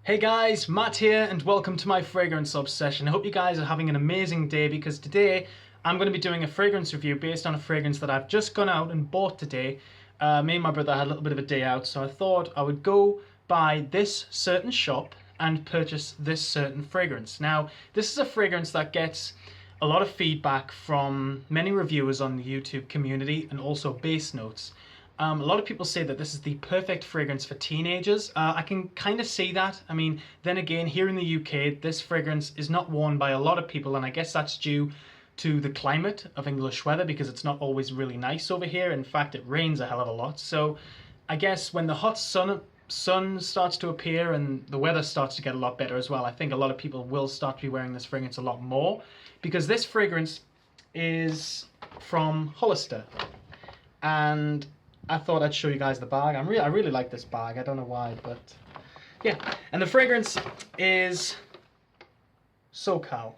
Hey guys, Matt here and welcome to my fragrance obsession. I hope you guys are having an amazing day because today I'm going to be doing a fragrance review based on a fragrance that I've just gone out and bought today. Me and my brother had a little bit of a day out, so I thought I would go by this certain shop and purchase this certain fragrance. Now, this is a fragrance that gets a lot of feedback from many reviewers on the YouTube community and also base notes. A lot of people say that this is the perfect fragrance for teenagers. I can kind of see that. I mean, then again, here in the UK, this fragrance is not worn by a lot of people, and I guess that's due to the climate of English weather because it's not always really nice over here. In fact, it rains a hell of a lot. So I guess when the hot sun starts to appear and the weather starts to get a lot better as well, I think a lot of people will start to be wearing this fragrance a lot more because this fragrance is from Hollister. And I thought I'd show you guys the bag. I really like this bag. I don't know why, but yeah. And the fragrance is SoCal.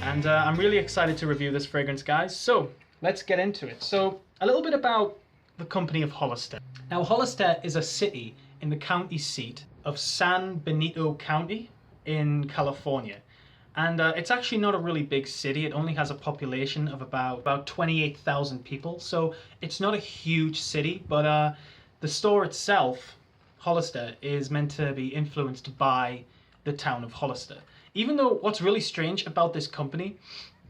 And I'm really excited to review this fragrance, guys. So let's get into it. So a little bit about the company of Hollister. Now, Hollister is a city in the county seat of San Benito County in California. And it's actually not a really big city. It only has a population of about 28,000 people. So it's not a huge city, but the store itself, Hollister, is meant to be influenced by the town of Hollister. Even though what's really strange about this company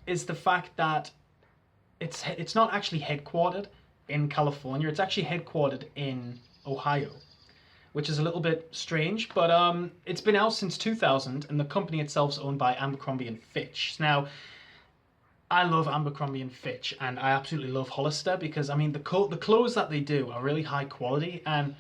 is the fact that it's not actually headquartered in California. It's actually headquartered in Ohio, which is a little bit strange, but it's been out since 2000 and the company itself is owned by Abercrombie and Fitch. Now, I love Abercrombie and Fitch and I absolutely love Hollister because, I mean, the clothes that they do are really high quality, and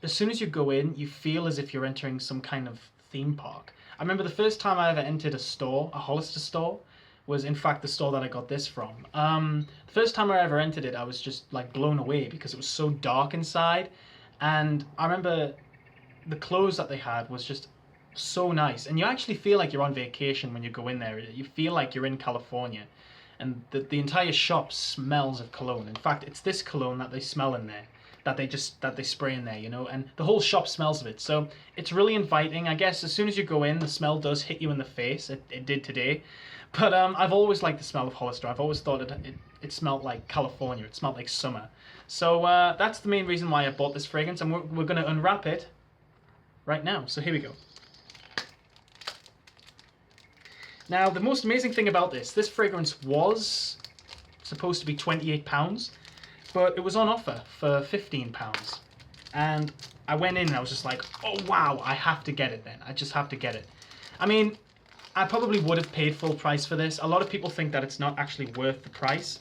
as soon as you go in, you feel as if you're entering some kind of theme park. I remember the first time I ever entered a store, a Hollister store, was in fact the store that I got this from. The first time I ever entered it, I was just like blown away because it was so dark inside. And I remember the clothes that they had was just so nice. And you actually feel like you're on vacation when you go in there. You feel like you're in California. And the entire shop smells of cologne. In fact, it's this cologne that they smell in there, that they spray in there, you know, and the whole shop smells of it. So it's really inviting. I guess as soon as you go in, the smell does hit you in the face. It did today. But I've always liked the smell of Hollister. I've always thought it smelled like California. It smelled like summer. So that's the main reason why I bought this fragrance, and we're going to unwrap it right now. So here we go. Now, the most amazing thing about this fragrance was supposed to be £28, but it was on offer for £15. And I went in and I was just like, oh wow, I have to get it then. I just have to get it. I mean, I probably would have paid full price for this. A lot of people think that it's not actually worth the price.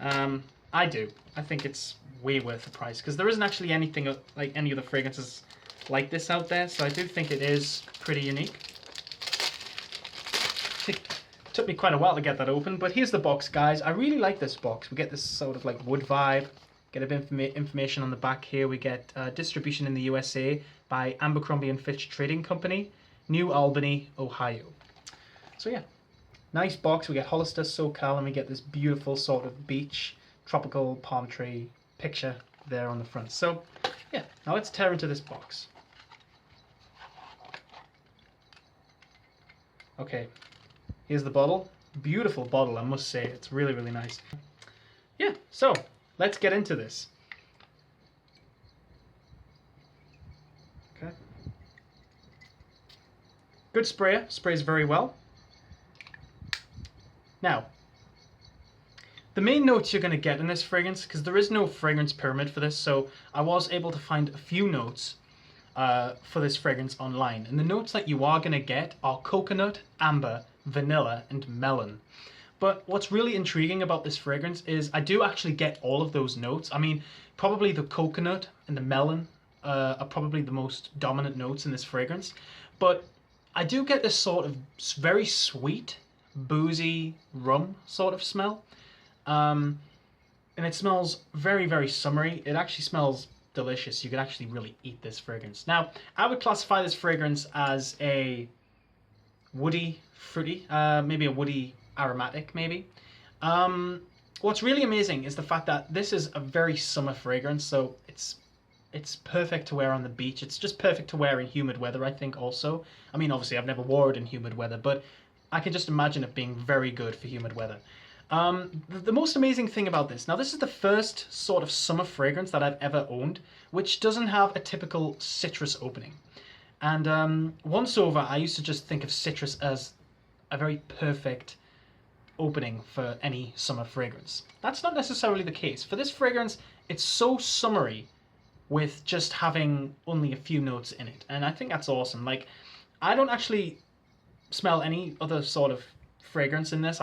I do. I think it's way worth the price because there isn't actually anything like any other fragrances like this out there. So I do think it is pretty unique. It took me quite a while to get that open, but here's the box, guys. I really like this box. We get this sort of like wood vibe. Get a bit of information on the back here. We get distribution in the USA by Abercrombie and Fitch Trading Company, New Albany, Ohio. So yeah, nice box. We get Hollister, SoCal, and we get this beautiful sort of beach, tropical palm tree picture there on the front. So yeah, now let's tear into this box. Okay, here's the bottle. Beautiful bottle, I must say. It's really, really nice. Yeah, so let's get into this. Okay. Good sprayer. Sprays very well. Now, the main notes you're going to get in this fragrance, because there is no fragrance pyramid for this, so I was able to find a few notes for this fragrance online. And the notes that you are going to get are coconut, amber, vanilla, and melon. But what's really intriguing about this fragrance is I do actually get all of those notes. I mean, probably the coconut and the melon are probably the most dominant notes in this fragrance. But I do get this sort of very sweet, boozy rum sort of smell. And it smells very, very summery. It actually smells delicious. You could actually really eat this fragrance. Now, I would classify this fragrance as a woody, fruity, maybe a woody aromatic, maybe. What's really amazing is the fact that this is a very summer fragrance, so it's perfect to wear on the beach. It's just perfect to wear in humid weather, I think, also. I mean, obviously, I've never worn it in humid weather, but I can just imagine it being very good for humid weather. The most amazing thing about this, now this is the first sort of summer fragrance that I've ever owned, which doesn't have a typical citrus opening. And once over, I used to just think of citrus as a very perfect opening for any summer fragrance. That's not necessarily the case. For this fragrance, it's so summery with just having only a few notes in it. And I think that's awesome. Like, I don't actually smell any other sort of fragrance in this.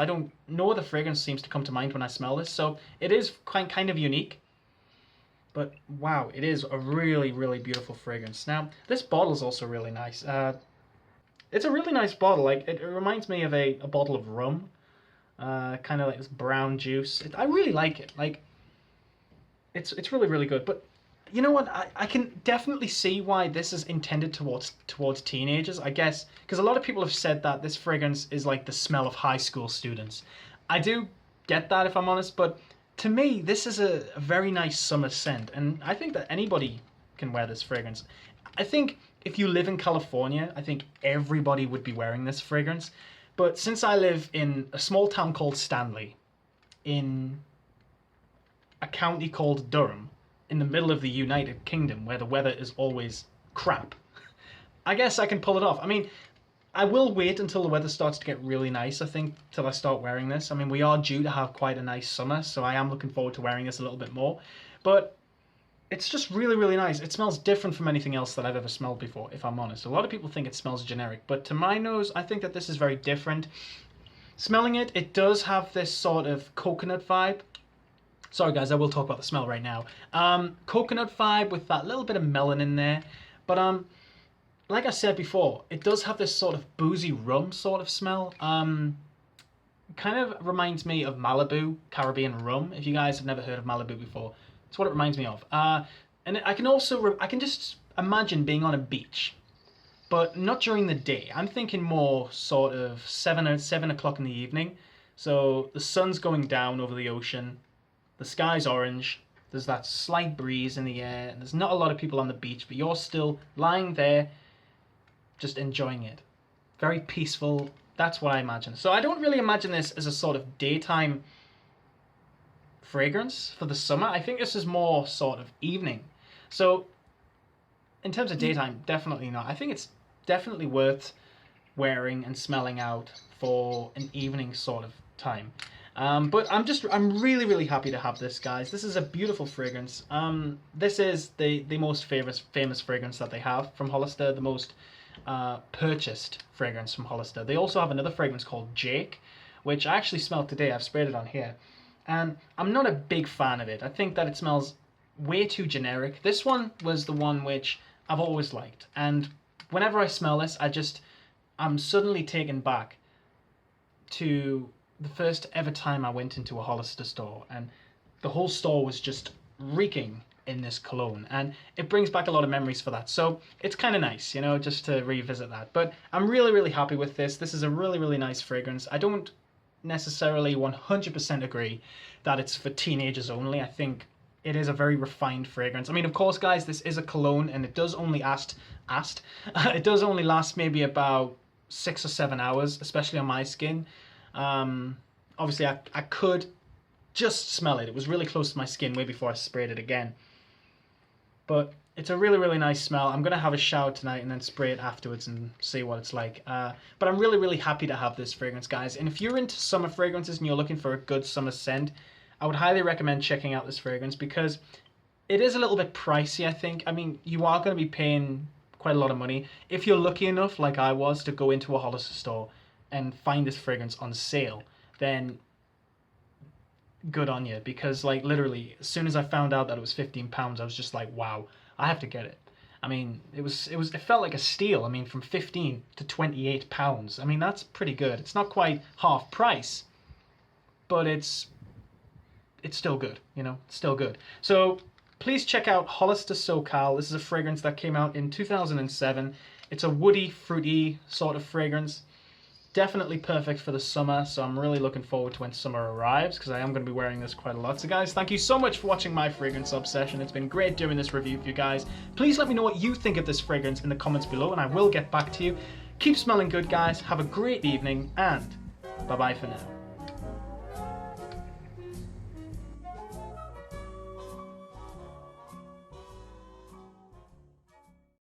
No other fragrance seems to come to mind when I smell this. So it is kind of unique. But wow, it is a really, really beautiful fragrance. Now, this bottle is also really nice. It's a really nice bottle. Like, it reminds me of a bottle of rum. Kind of like this brown juice. I really like it. Like, it's really, really good. But you know what? I can definitely see why this is intended towards teenagers, I guess, because a lot of people have said that this fragrance is like the smell of high school students. I do get that, if I'm honest, but to me, this is a very nice summer scent, and I think that anybody can wear this fragrance. I think if you live in California, I think everybody would be wearing this fragrance. But since I live in a small town called Stanley, in a county called Durham, in the middle of the United Kingdom, where the weather is always crap, I guess I can pull it off. I mean, I will wait until the weather starts to get really nice, I think, till I start wearing this. I mean, we are due to have quite a nice summer, so I am looking forward to wearing this a little bit more. But it's just really, really nice. It smells different from anything else that I've ever smelled before, if I'm honest. A lot of people think it smells generic, but to my nose, I think that this is very different. Smelling it, it does have this sort of coconut vibe. Sorry guys, I will talk about the smell right now. Coconut vibe with that little bit of melon in there. But like I said before, it does have this sort of boozy rum sort of smell. Kind of reminds me of Malibu Caribbean rum. If you guys have never heard of Malibu before, it's what it reminds me of. And I can just imagine being on a beach, but not during the day. I'm thinking more sort of 7 o'clock in the evening. So the sun's going down over the ocean. The sky's orange. There's that slight breeze in the air, and there's not a lot of people on the beach, but you're still lying there, just enjoying it. Very peaceful. That's what I imagine. So I don't really imagine this as a sort of daytime fragrance for the summer. I think this is more sort of evening. So in terms of daytime, definitely not. I think it's definitely worth wearing and smelling out for an evening sort of time. But I'm really, really happy to have this, guys. This is a beautiful fragrance. This is the most famous fragrance that they have from Hollister, the most purchased fragrance from Hollister. They also have another fragrance called Jake, which I actually smelled today. I've sprayed it on here. And I'm not a big fan of it. I think that it smells way too generic. This one was the one which I've always liked. And whenever I smell this, I'm suddenly taken back to the first ever time I went into a Hollister store, and the whole store was just reeking in this cologne, and it brings back a lot of memories for that. So it's kind of nice, you know, just to revisit that. But I'm really, really happy with this. This is a really, really nice fragrance. I don't necessarily 100% agree that it's for teenagers only. I think it is a very refined fragrance. I mean, of course, guys, this is a cologne, and it does only it does only last maybe about 6 or 7 hours, especially on my skin. Obviously, I could just smell it. It was really close to my skin way before I sprayed it again. But it's a really, really nice smell. I'm going to have a shower tonight and then spray it afterwards and see what it's like. But I'm really, really happy to have this fragrance, guys. And if you're into summer fragrances and you're looking for a good summer scent, I would highly recommend checking out this fragrance because it is a little bit pricey, I think. I mean, you are going to be paying quite a lot of money. If you're lucky enough, like I was, to go into a Hollister store and find this fragrance on sale, then good on you, because like literally as soon as I found out that it was £15, I was just like, wow, I have to get it. I mean, it felt like a steal. I mean, from 15 to £28. I mean, that's pretty good. It's not quite half price, but it's still good, you know, it's still good. So please check out Hollister SoCal. This is a fragrance that came out in 2007. It's a woody, fruity sort of fragrance. Definitely perfect for the summer, so I'm really looking forward to when summer arrives, because I am going to be wearing this quite a lot. So guys, thank you so much for watching my fragrance obsession. It's been great doing this review for you guys. Please let me know what you think of this fragrance in the comments below, and I will get back to you. Keep smelling good, guys. Have a great evening, and bye-bye for now.